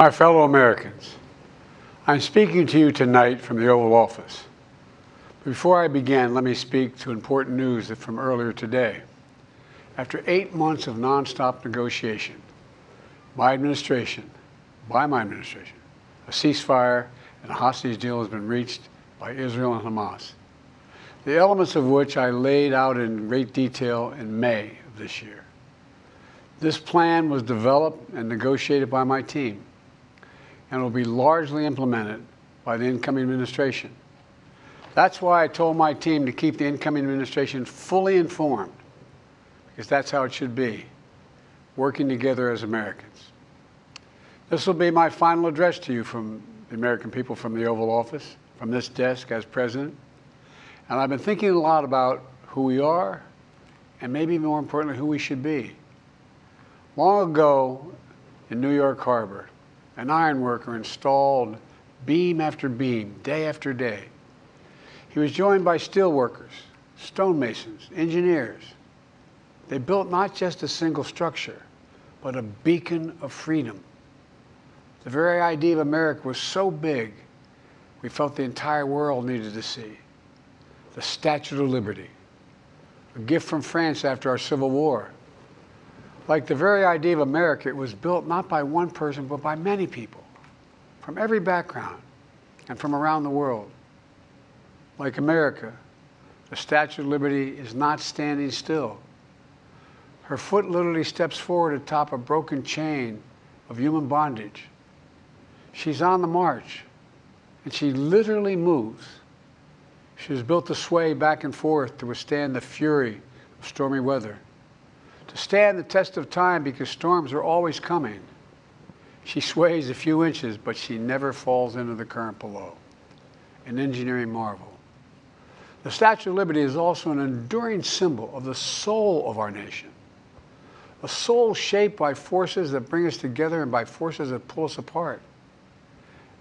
My fellow Americans, I'm speaking to you tonight from the Oval Office. Before I begin, let me speak to important news from earlier today. After 8 months of nonstop negotiation, by my administration, a ceasefire and a hostage deal has been reached by Israel and Hamas, the elements of which I laid out in great detail in May of this year. This plan was developed and negotiated by my team and will be largely implemented by the incoming administration. That's why I told my team to keep the incoming administration fully informed, because that's how it should be, working together as Americans. This will be my final address to you from the American people from the Oval Office, from this desk as president. And I've been thinking a lot about who we are and maybe more importantly, who we should be. Long ago in New York Harbor, an iron worker installed beam after beam, day after day. He was joined by steel workers, stonemasons, engineers. They built not just a single structure, but a beacon of freedom. The very idea of America was so big, we felt the entire world needed to see. The Statue of Liberty, a gift from France after our Civil War. Like the very idea of America, it was built not by one person, but by many people, from every background and from around the world. Like America, the Statue of Liberty is not standing still. Her foot literally steps forward atop a broken chain of human bondage. She's on the march, and she literally moves. She was built to sway back and forth to withstand the fury of stormy weather, to stand the test of time because storms are always coming. She sways a few inches, but she never falls into the current below. An engineering marvel. The Statue of Liberty is also an enduring symbol of the soul of our nation. A soul shaped by forces that bring us together and by forces that pull us apart.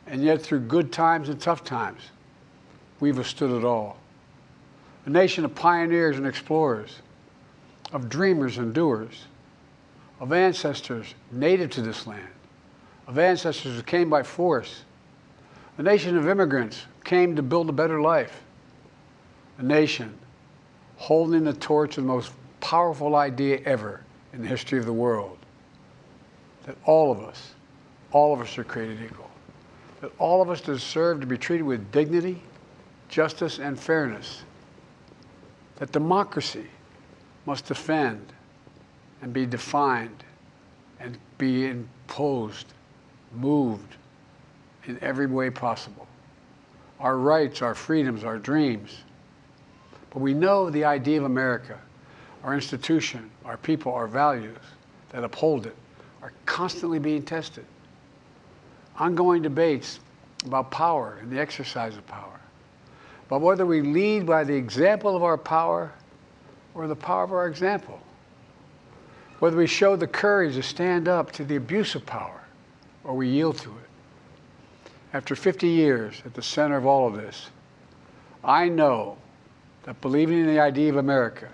And yet through good times and tough times, we've withstood it all. A nation of pioneers and explorers, of dreamers and doers, of ancestors native to this land, of ancestors who came by force, a nation of immigrants who came to build a better life, a nation holding the torch of the most powerful idea ever in the history of the world, that all of us are created equal, that all of us deserve to be treated with dignity, justice, and fairness, that democracy must defend and be defined and be imposed, moved in every way possible. Our rights, our freedoms, our dreams. But we know the idea of America, our institution, our people, our values that uphold it are constantly being tested. Ongoing debates about power and the exercise of power, but whether we lead by the example of our power or the power of our example, whether we show the courage to stand up to the abuse of power or we yield to it. After 50 years at the center of all of this, I know that believing in the idea of America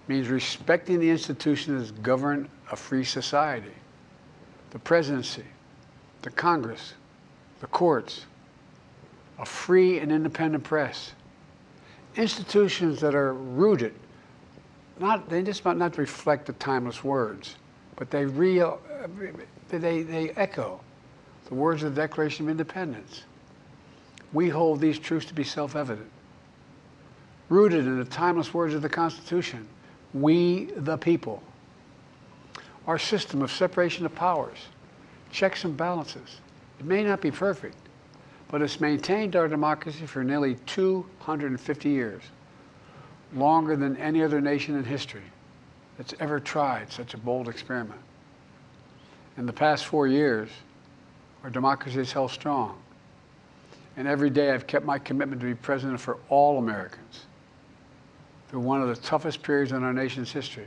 means respecting the institutions that govern a free society, the presidency, the Congress, the courts, a free and independent press, institutions that are rooted, they just might not reflect the timeless words, but they echo the words of the Declaration of Independence. We hold these truths to be self-evident. Rooted in the timeless words of the Constitution, we the people. Our system of separation of powers, checks and balances, it may not be perfect, but it's maintained our democracy for nearly 250 years. Longer than any other nation in history that's ever tried such a bold experiment. In the past 4 years, our democracy has held strong. And every day I've kept my commitment to be president for all Americans through one of the toughest periods in our nation's history.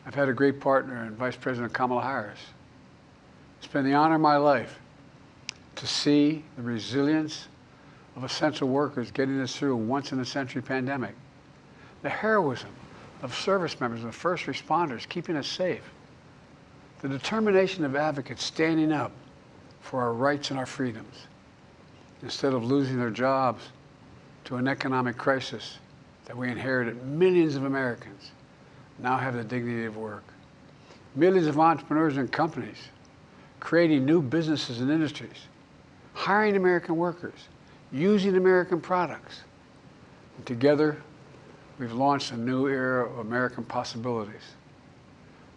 I've had a great partner in Vice President Kamala Harris. It's been the honor of my life to see the resilience of essential workers getting us through a once-in-a-century pandemic. The heroism of service members and first responders keeping us safe. The determination of advocates standing up for our rights and our freedoms, instead of losing their jobs to an economic crisis that we inherited. Millions of Americans now have the dignity of work. Millions of entrepreneurs and companies creating new businesses and industries, hiring American workers, using American products. And together, we've launched a new era of American possibilities.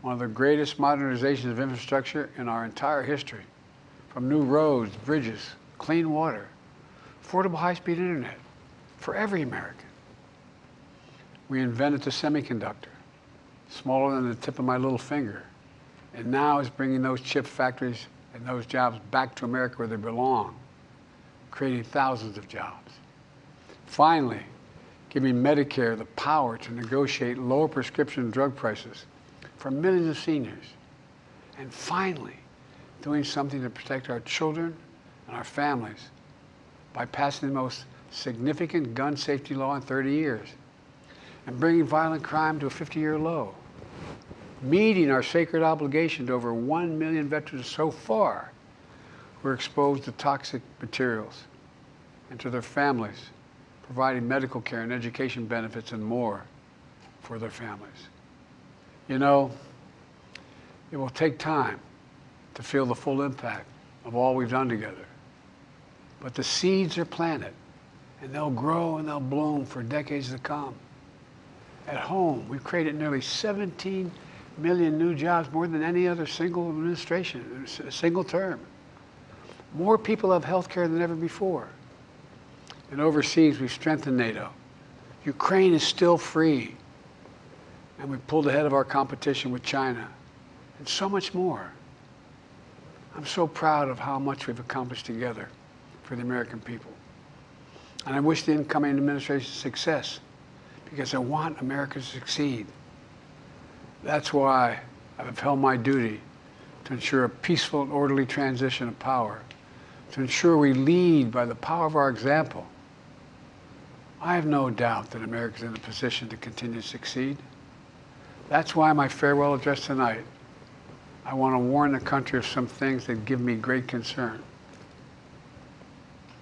One of the greatest modernizations of infrastructure in our entire history, from new roads, bridges, clean water, affordable high-speed internet for every American. We invented the semiconductor, smaller than the tip of my little finger, and now is bringing those chip factories and those jobs back to America where they belong, creating thousands of jobs. Finally, giving Medicare the power to negotiate lower prescription drug prices for millions of seniors. And finally, doing something to protect our children and our families by passing the most significant gun safety law in 30 years and bringing violent crime to a 50-year low, meeting our sacred obligation to over 1 million veterans so far who are exposed to toxic materials, and to their families, providing medical care and education benefits and more for their families. You know, it will take time to feel the full impact of all we've done together. But the seeds are planted, and they'll grow and they'll bloom for decades to come. At home, we've created nearly 17 million new jobs, more than any other single administration, a single term. More people have health care than ever before. And overseas, we've strengthened NATO. Ukraine is still free. And we pulled ahead of our competition with China, and so much more. I'm so proud of how much we've accomplished together for the American people. And I wish the incoming administration success, because I want America to succeed. That's why I've upheld my duty to ensure a peaceful and orderly transition of power, to ensure we lead by the power of our example. I have no doubt that America is in a position to continue to succeed. That's why my farewell address tonight, I want to warn the country of some things that give me great concern.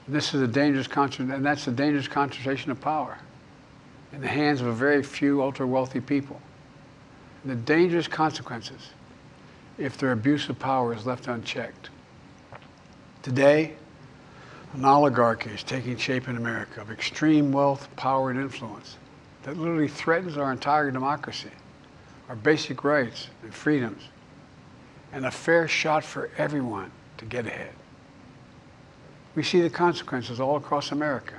This is a dangerous and that's a dangerous concentration of power in the hands of a very few ultra-wealthy people. And the dangerous consequences if their abuse of power is left unchecked. Today, an oligarchy is taking shape in America of extreme wealth, power, and influence that literally threatens our entire democracy, our basic rights and freedoms, and a fair shot for everyone to get ahead. We see the consequences all across America,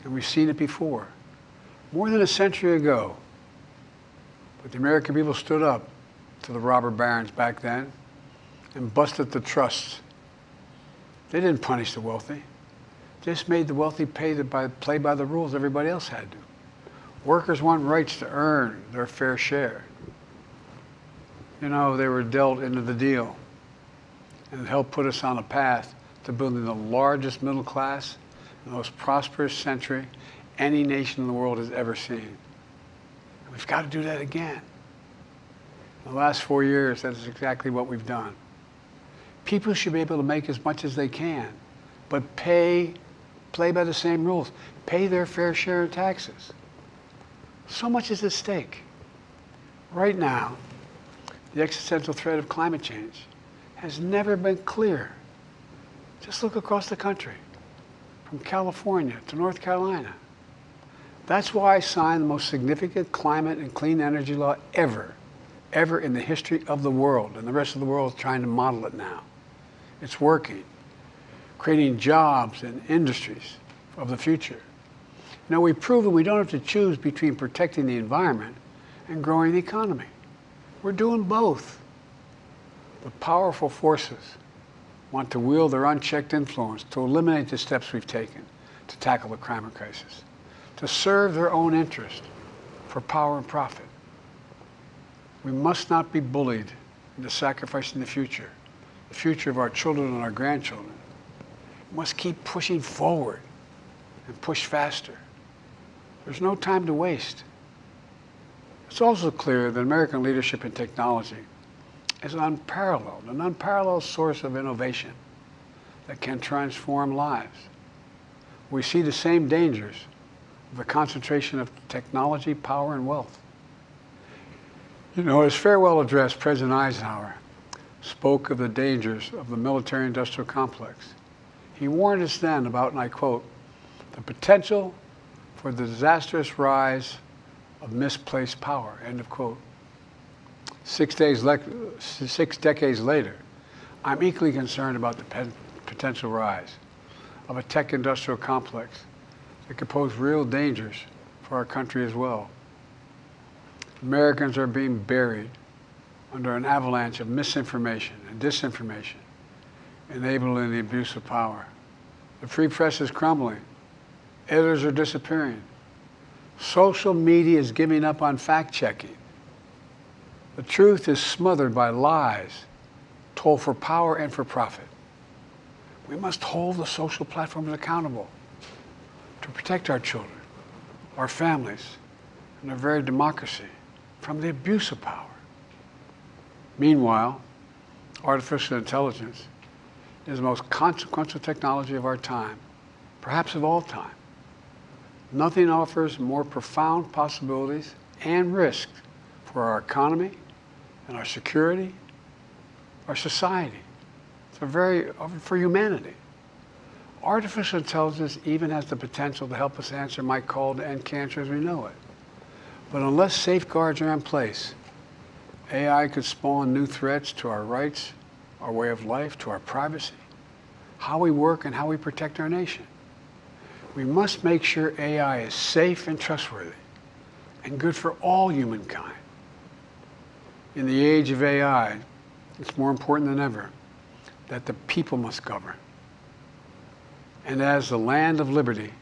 and we've seen it before, more than a century ago. But the American people stood up to the robber barons back then and busted the trusts. They didn't punish the wealthy. Just made the wealthy play by the rules everybody else had to. Workers want rights to earn their fair share. You know, they were dealt into the deal, and it helped put us on a path to building the largest middle class, the most prosperous century any nation in the world has ever seen. And we've got to do that again. In the last 4 years, that is exactly what we've done. People should be able to make as much as they can, but play by the same rules, pay their fair share of taxes. So much is at stake. Right now, the existential threat of climate change has never been clearer. Just look across the country, from California to North Carolina. That's why I signed the most significant climate and clean energy law ever in the history of the world, and the rest of the world is trying to model it now. It's working, creating jobs and industries of the future. Now, we've proven we don't have to choose between protecting the environment and growing the economy. We're doing both. But powerful forces want to wield their unchecked influence to eliminate the steps we've taken to tackle the climate crisis, to serve their own interest for power and profit. We must not be bullied into sacrificing the future of our children and our grandchildren. We must keep pushing forward and push faster. There's no time to waste. It's also clear that American leadership in technology is an unparalleled source of innovation that can transform lives. We see the same dangers of the concentration of technology, power, and wealth. You know, his farewell address, President Eisenhower spoke of the dangers of the military-industrial complex. He warned us then about, and I quote, the potential for the disastrous rise of misplaced power, end of quote. 6 decades later, I'm equally concerned about the potential rise of a tech-industrial complex that could pose real dangers for our country as well. Americans are being buried under an avalanche of misinformation and disinformation, enabling the abuse of power. The free press is crumbling. Editors are disappearing. Social media is giving up on fact-checking. The truth is smothered by lies told for power and for profit. We must hold the social platforms accountable to protect our children, our families, and our very democracy from the abuse of power. Meanwhile, artificial intelligence is the most consequential technology of our time, perhaps of all time. Nothing offers more profound possibilities and risks for our economy and our security, our society, for humanity. Artificial intelligence even has the potential to help us answer my call to end cancer as we know it. But unless safeguards are in place, AI could spawn new threats to our rights, our way of life, to our privacy, how we work, and how we protect our nation. We must make sure AI is safe and trustworthy and good for all humankind. In the age of AI, it's more important than ever that the people must govern. And as the land of liberty,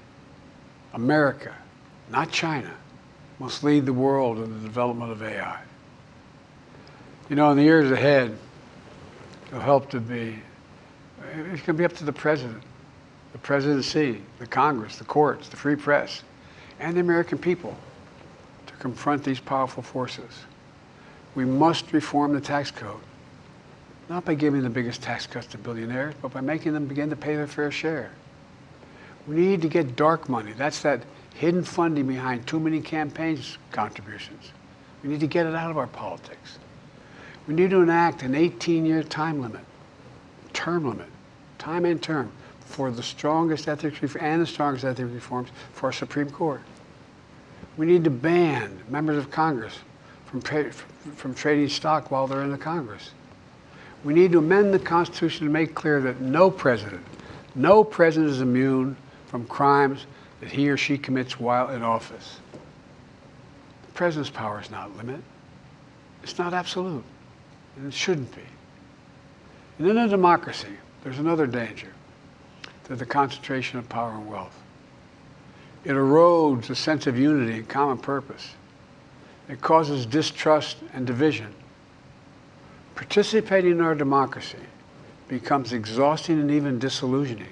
America, not China, must lead the world in the development of AI. You know, in the years ahead, it'll help to be, it's going to be up to the president, the presidency, the Congress, the courts, the free press, and the American people to confront these powerful forces. We must reform the tax code, not by giving the biggest tax cuts to billionaires, but by making them begin to pay their fair share. We need to get dark money. That's that hidden funding behind too many campaigns contributions. We need to get it out of our politics. We need to enact an 18-year time limit, time and term, for the strongest ethics reforms for our Supreme Court. We need to ban members of Congress from trading stock while they're in the Congress. We need to amend the Constitution to make clear that no president is immune from crimes that he or she commits while in office. The president's power is not limited. It's not absolute, and it shouldn't be. And in a democracy, there's another danger to the concentration of power and wealth. It erodes a sense of unity and common purpose. It causes distrust and division. Participating in our democracy becomes exhausting and even disillusioning.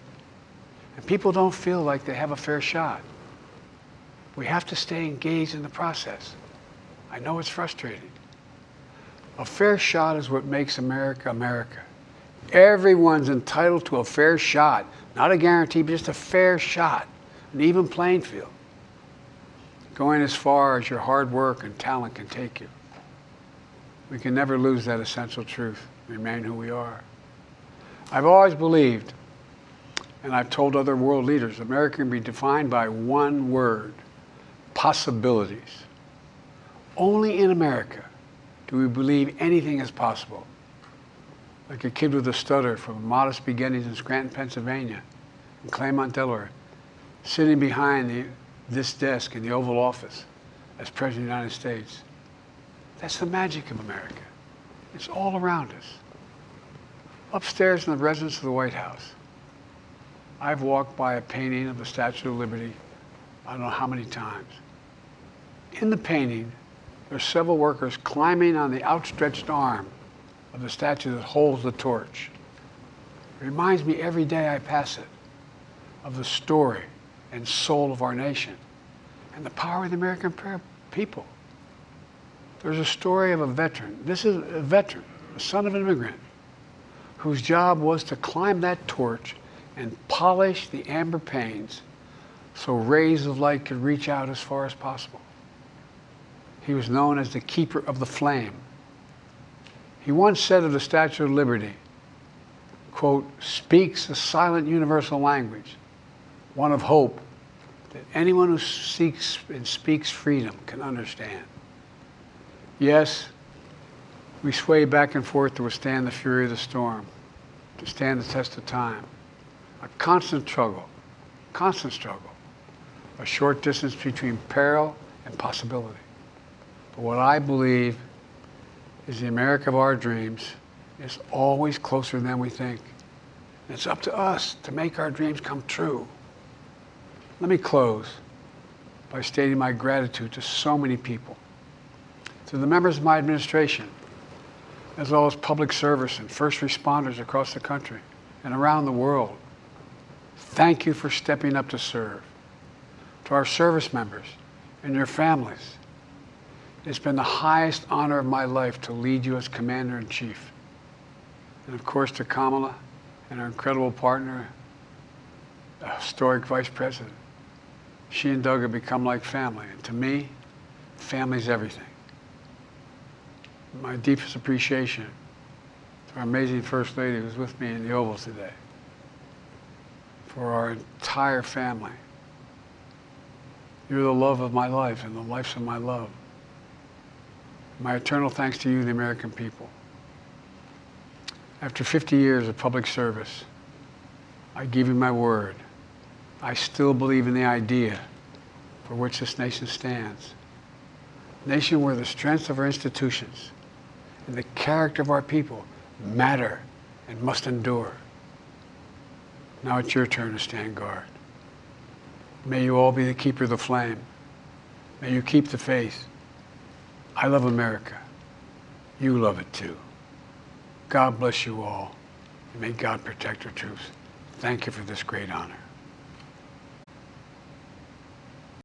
And people don't feel like they have a fair shot. We have to stay engaged in the process. I know it's frustrating. A fair shot is what makes America, America. Everyone's entitled to a fair shot. Not a guarantee, but just a fair shot. An even playing field. Going as far as your hard work and talent can take you. We can never lose that essential truth, remain who we are. I've always believed, and I've told other world leaders, America can be defined by one word: possibilities. Only in America do we believe anything is possible. Like a kid with a stutter from modest beginnings in Scranton, Pennsylvania, and Claremont, Delaware, sitting behind this desk in the Oval Office as President of the United States. That's the magic of America. It's all around us. Upstairs in the residence of the White House, I've walked by a painting of the Statue of Liberty I don't know how many times. In the painting, there's several workers climbing on the outstretched arm of the statue that holds the torch. It reminds me every day I pass it of the story and soul of our nation and the power of the American people. There's a story of a veteran. This is a veteran, the son of an immigrant, whose job was to climb that torch and polish the amber panes so rays of light could reach out as far as possible. He was known as the keeper of the flame. He once said of the Statue of Liberty, quote, "speaks a silent universal language, one of hope that anyone who seeks and speaks freedom can understand." Yes, we sway back and forth to withstand the fury of the storm, to stand the test of time. A constant struggle, a short distance between peril and possibility. But what I believe is the America of our dreams is always closer than we think. And it's up to us to make our dreams come true. Let me close by stating my gratitude to so many people, to the members of my administration, as well as public service and first responders across the country and around the world. Thank you for stepping up to serve. To our service members and your families, it's been the highest honor of my life to lead you as Commander-in-Chief. And of course to Kamala and our incredible partner, the historic Vice President. She and Doug have become like family. And to me, family's everything. My deepest appreciation to our amazing First Lady who's with me in the Oval today, for our entire family. You're the love of my life and the lives of my love. My eternal thanks to you, the American people. After 50 years of public service, I give you my word. I still believe in the idea for which this nation stands. A nation where the strength of our institutions and the character of our people matter and must endure. Now it's your turn to stand guard. May you all be the keeper of the flame. May you keep the faith. I love America. You love it too. God bless you all. And may God protect our troops. Thank you for this great honor.